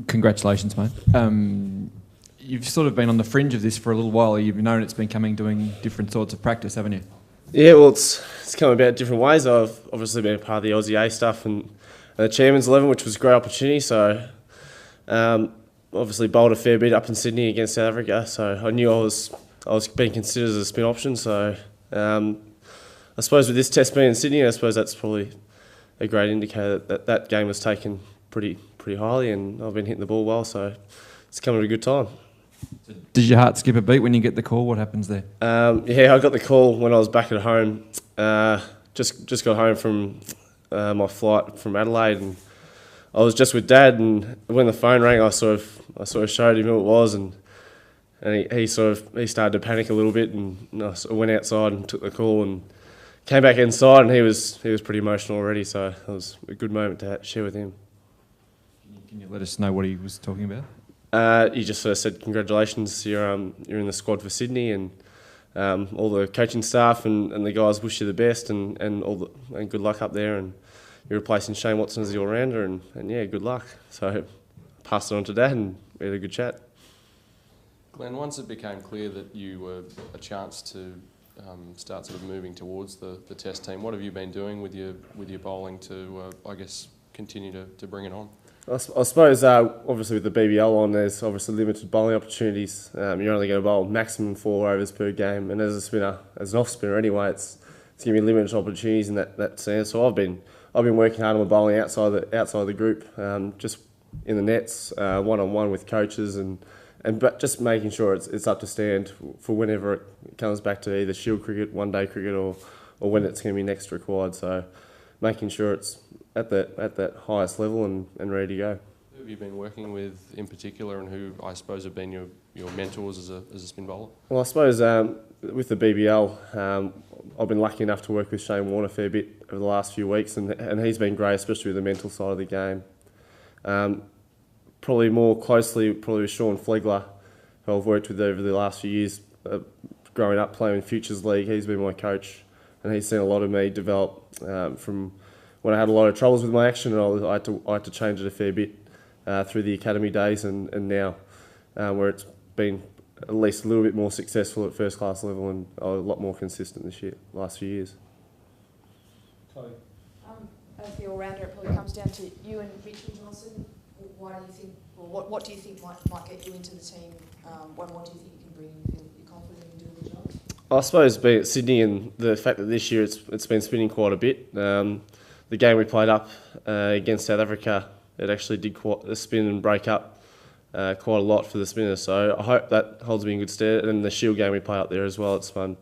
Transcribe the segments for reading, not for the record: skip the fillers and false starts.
Congratulations, mate. You've sort of been on the fringe of this for a little while. You've known it's been coming, doing different sorts of practice, haven't you? Yeah, well, it's come about different ways. I've obviously been a part of the Aussie A stuff and the Chairman's 11, which was a great opportunity. So, obviously bowled a fair bit up in Sydney against South Africa. So I knew I was being considered as a spin option. So, I suppose with this test being in Sydney, I suppose that's probably a great indicator that game was taken pretty highly, and I've been hitting the ball well. So it's coming at a good time. Did your heart skip a beat when you get the call? What happens there? Yeah, I got the call when I was back at home. Just got home from my flight from Adelaide, and I was just with Dad. And when the phone rang, I sort of showed him who it was, and he started to panic a little bit, and I sort of went outside and took the call and came back inside, and he was pretty emotional already. So it was a good moment to share with him. Can you let us know what he was talking about? He just sort of said, "Congratulations, you're in the squad for Sydney, and all the coaching staff and the guys wish you the best, and good luck up there, and you're replacing Shane Watson as the all-rounder, and yeah, good luck." So I passed it on to Dad, and we had a good chat. Glenn, once it became clear that you were a chance to start sort of moving towards the Test team, what have you been doing with your bowling to I guess continue to bring it on? I suppose, obviously with the BBL on, there's obviously limited bowling opportunities. You're only going to bowl maximum 4 overs per game, and as a spinner, as an off spinner anyway, it's giving me limited opportunities in that sense. So I've been working hard on my bowling outside the group, just in the nets, one-on-one with coaches, but just making sure it's up to stand for whenever it comes back to either Shield cricket, one-day cricket, or when it's going to be next required. So making sure it's at that highest level and ready to go. Who have you been working with in particular, and who I suppose have been your mentors as a spin bowler? Well, I suppose with the BBL, I've been lucky enough to work with Shane Warne a fair bit over the last few weeks, and he's been great, especially with the mental side of the game. Probably more closely, with Sean Flegler, who I've worked with over the last few years, growing up playing in Futures League. He's been my coach, and he's seen a lot of me develop from when I had a lot of troubles with my action, and I had to change it a fair bit through the academy days, and now where it's been at least a little bit more successful at first class level, and a lot more consistent last few years. Chloe. As the all-rounder, it probably comes down to you and Richard Johnson. Why do you think, or what do you think might get you into the team? What do you think you can bring? You feel you're confident in doing the job? I suppose being at Sydney, and the fact that this year it's been spinning quite a bit. The game we played up against South Africa, it actually did quite spin and break up quite a lot for the spinners. So I hope that holds me in good stead. And the Shield game we play up there as well, it's fun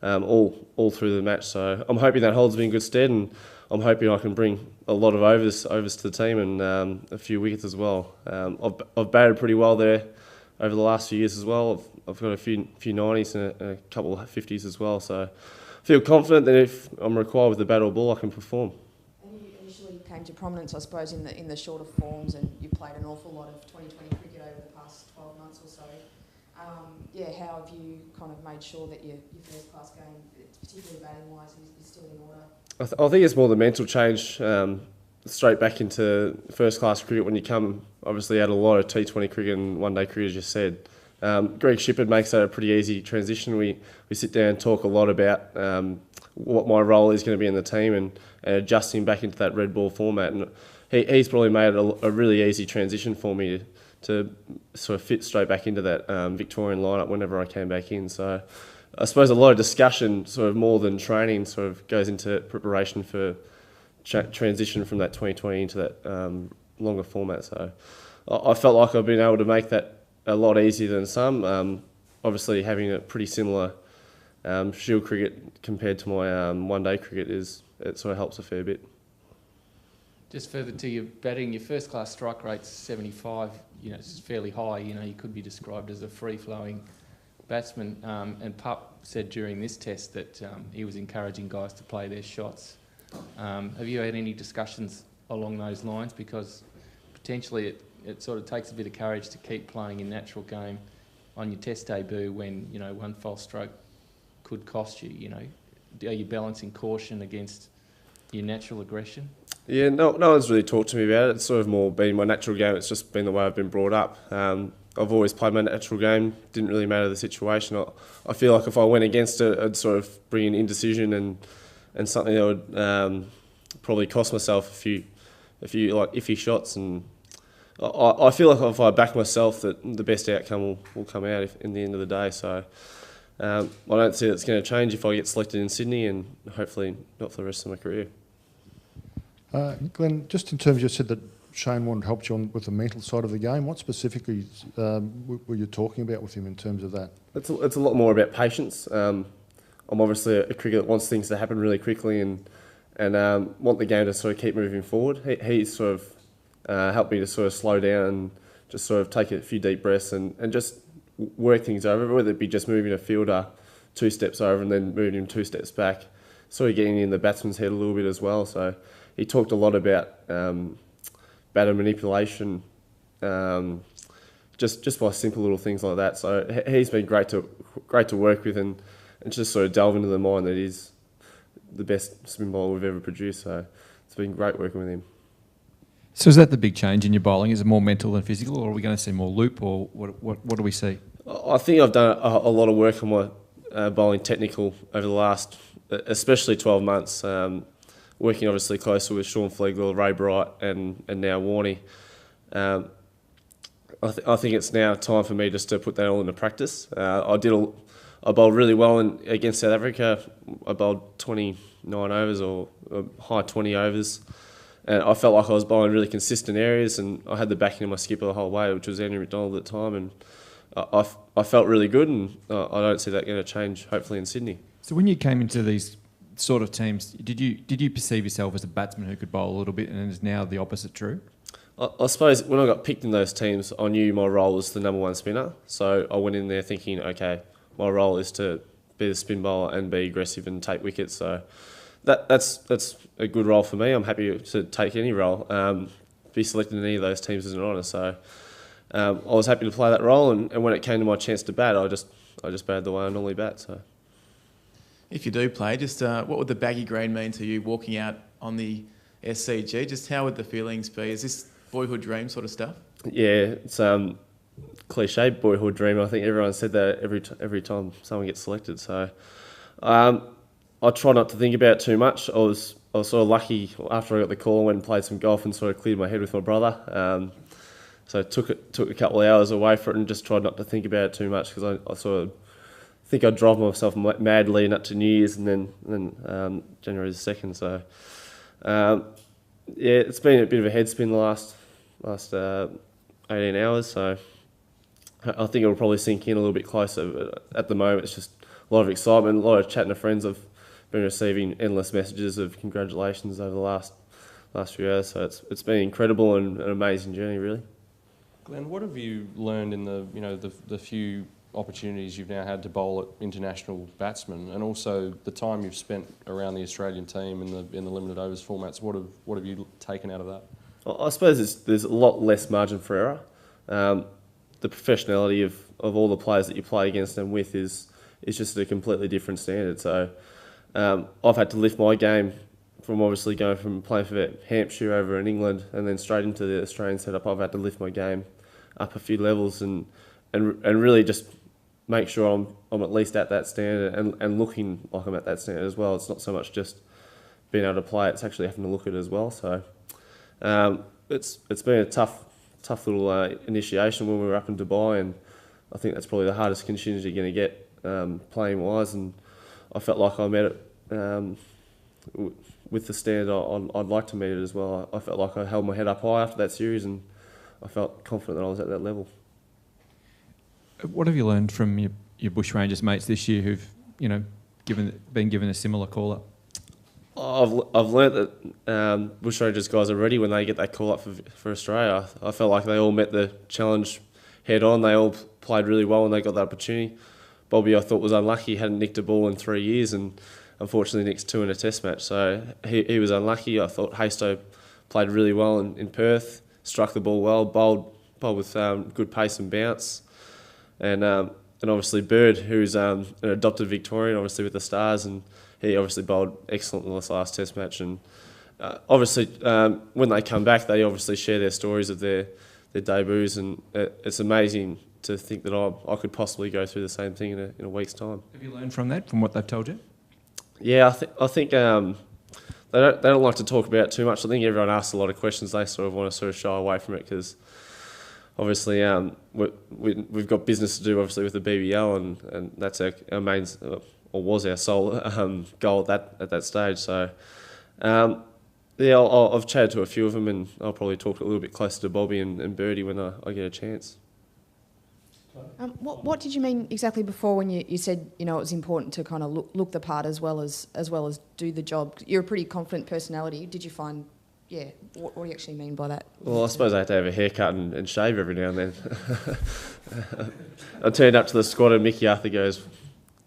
all through the match. So I'm hoping that holds me in good stead, and I'm hoping I can bring a lot of overs to the team, and a few wickets as well. I've batted pretty well there over the last few years as well. I've got a few 90s and a couple of 50s as well. So I feel confident that if I'm required with the bat or ball, I can perform. And you initially came to prominence, I suppose, in the shorter forms, and you played an awful lot of 2020 cricket over the past 12 months or so. How have you kind of made sure that your first class game, particularly batting wise, is still in order? I think it's more the mental change, straight back into first class cricket when you come. Obviously, had a lot of T20 cricket and one day cricket, as you said. Greg Shippard makes that a pretty easy transition. We sit down and talk a lot about what my role is going to be in the team, and adjusting back into that red ball format. And he's probably made it a really easy transition for me to sort of fit straight back into that Victorian lineup whenever I came back in. So I suppose a lot of discussion, sort of more than training, sort of goes into preparation for transition from that 2020 into that longer format. So I felt like I've been able to make that a lot easier than some. Obviously, having a pretty similar Shield cricket compared to my one-day cricket it sort of helps a fair bit. Just further to your batting, your first class strike rate's 75. It's fairly high. You could be described as a free-flowing batsman. And Pup said during this test that he was encouraging guys to play their shots. Have you had any discussions along those lines? Because potentially it sort of takes a bit of courage to keep playing in natural game on your test debut when, one false stroke could cost you. Are you balancing caution against your natural aggression? Yeah, no one's really talked to me about it. It's sort of more been my natural game. It's just been the way I've been brought up. I've always played my natural game. Didn't really matter the situation. I feel like if I went against it, I'd sort of bring in indecision and something that would probably cost myself a few like iffy shots. And I feel like if I back myself, that the best outcome will come out in the end of the day. So I don't see it's going to change if I get selected in Sydney, and hopefully not for the rest of my career. Glenn, just in terms, you said that Shane wanted help you with the mental side of the game. What specifically were you talking about with him in terms of that? It's a lot more about patience. I'm obviously a cricketer that wants things to happen really quickly and want the game to sort of keep moving forward. He sort of helped me to sort of slow down and just sort of take a few deep breaths and just work things over, whether it be just moving a fielder 2 steps over and then moving him 2 steps back, sort of getting in the batsman's head a little bit as well. So he talked a lot about batter manipulation, just by simple little things like that. So he's been great to work with and just sort of delve into the mind that he's the best spin bowler we've ever produced. So it's been great working with him. So is that the big change in your bowling? Is it more mental than physical, or are we going to see more loop, or what do we see? I think I've done a lot of work on my bowling technical over the last, especially 12 months. Working obviously closely with Sean Flegler, Ray Bright, and now Warney. I think it's now time for me just to put that all into practice. I bowled really well against South Africa. I bowled 29 overs or high 20 overs. And I felt like I was bowling really consistent areas, and I had the backing of my skipper the whole way, which was Andrew McDonald at the time. And I felt really good, and I don't see that going to change, hopefully, in Sydney. So when you came into these sort of teams, did you perceive yourself as a batsman who could bowl a little bit, and is now the opposite true? I suppose when I got picked in those teams, I knew my role was the number one spinner. So I went in there thinking, okay, my role is to be the spin bowler and be aggressive and take wickets. So that's a good role for me. I'm happy to take any role. Be selected in any of those teams is an honour. So I was happy to play that role, and when it came to my chance to bat, I just batted the way I normally bat. So. If you do play, just what would the baggy green mean to you walking out on the SCG? Just how would the feelings be? Is this boyhood dream sort of stuff? Yeah, it's cliche boyhood dream. I think everyone said that every time someone gets selected. So I try not to think about it too much. I was sort of lucky after I got the call. I went and played some golf and sort of cleared my head with my brother. So I took a couple of hours away for it and just tried not to think about it too much, because I sort of think I drive myself mad leading up to New Year's and then January the 2nd. So yeah, it's been a bit of a head spin the last 18 hours. So I think it'll probably sink in a little bit closer. But at the moment, it's just a lot of excitement, a lot of chatting to friends. I've been receiving endless messages of congratulations over the last few hours. So it's been incredible and an amazing journey, really. Glenn, what have you learned in the few opportunities you've now had to bowl at international batsmen, and also the time you've spent around the Australian team in the limited overs formats? What have you taken out of that? I suppose there's a lot less margin for error. The professionality of all the players that you play against and with is just a completely different standard. So I've had to lift my game from obviously going from playing for Hampshire over in England and then straight into the Australian setup. I've had to lift my game up a few levels and really just make sure I'm at least at that standard and looking like I'm at that standard as well. It's not so much just being able to play, it's actually having to look at it as well. So it's been a tough little initiation when we were up in Dubai, and I think that's probably the hardest conditions you're going to get playing wise, and I felt like I met it with the standard I'd like to meet it as well. I felt like I held my head up high after that series, and I felt confident that I was at that level. What have you learned from your Bushrangers mates this year who've been given a similar call up? I've learnt that Bushrangers guys are ready when they get that call up for Australia. I felt like they all met the challenge head on. They all played really well when they got that opportunity. Bobby, I thought, was unlucky. He hadn't nicked a ball in 3 years, and unfortunately nicked 2 in a test match. So he was unlucky. I thought Haystow played really well in Perth, struck the ball well, bowled with good pace and bounce. And obviously Bird, who's an adopted Victorian, obviously with the Stars, and he obviously bowled excellent in this last test match. And obviously, when they come back, they obviously share their stories of their debuts, and it's amazing to think that I could possibly go through the same thing in a week's time. Have you learned from that, from what they've told you? Yeah, I think they don't like to talk about it too much. I think everyone asks a lot of questions. They sort of want to sort of shy away from it because obviously we've got business to do obviously with the BBL, and that's our main or was our sole goal at that stage. So yeah, I've chatted to a few of them, and I'll probably talk a little bit closer to Bobby and Birdie when I get a chance. What did you mean exactly before when you said, you know, it was important to kind of look the part as well as do the job? You're a pretty confident personality. Did you find, yeah, what do you actually mean by that? Well, I suppose I have to have a haircut and shave every now and then. I turned up to the squad and Mickey Arthur goes,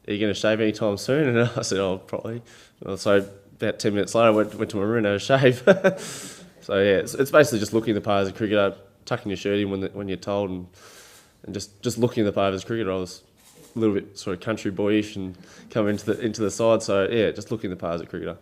"Are you going to shave anytime soon?" And I said, "Oh, probably." So about 10 minutes later, I went to my room and had a shave. So yeah, it's basically just looking the part as a cricketer, tucking your shirt in when you're told, and just looking the part as a cricketer. I was a little bit sort of country boyish and coming into the side. So yeah, just looking the part as a cricketer.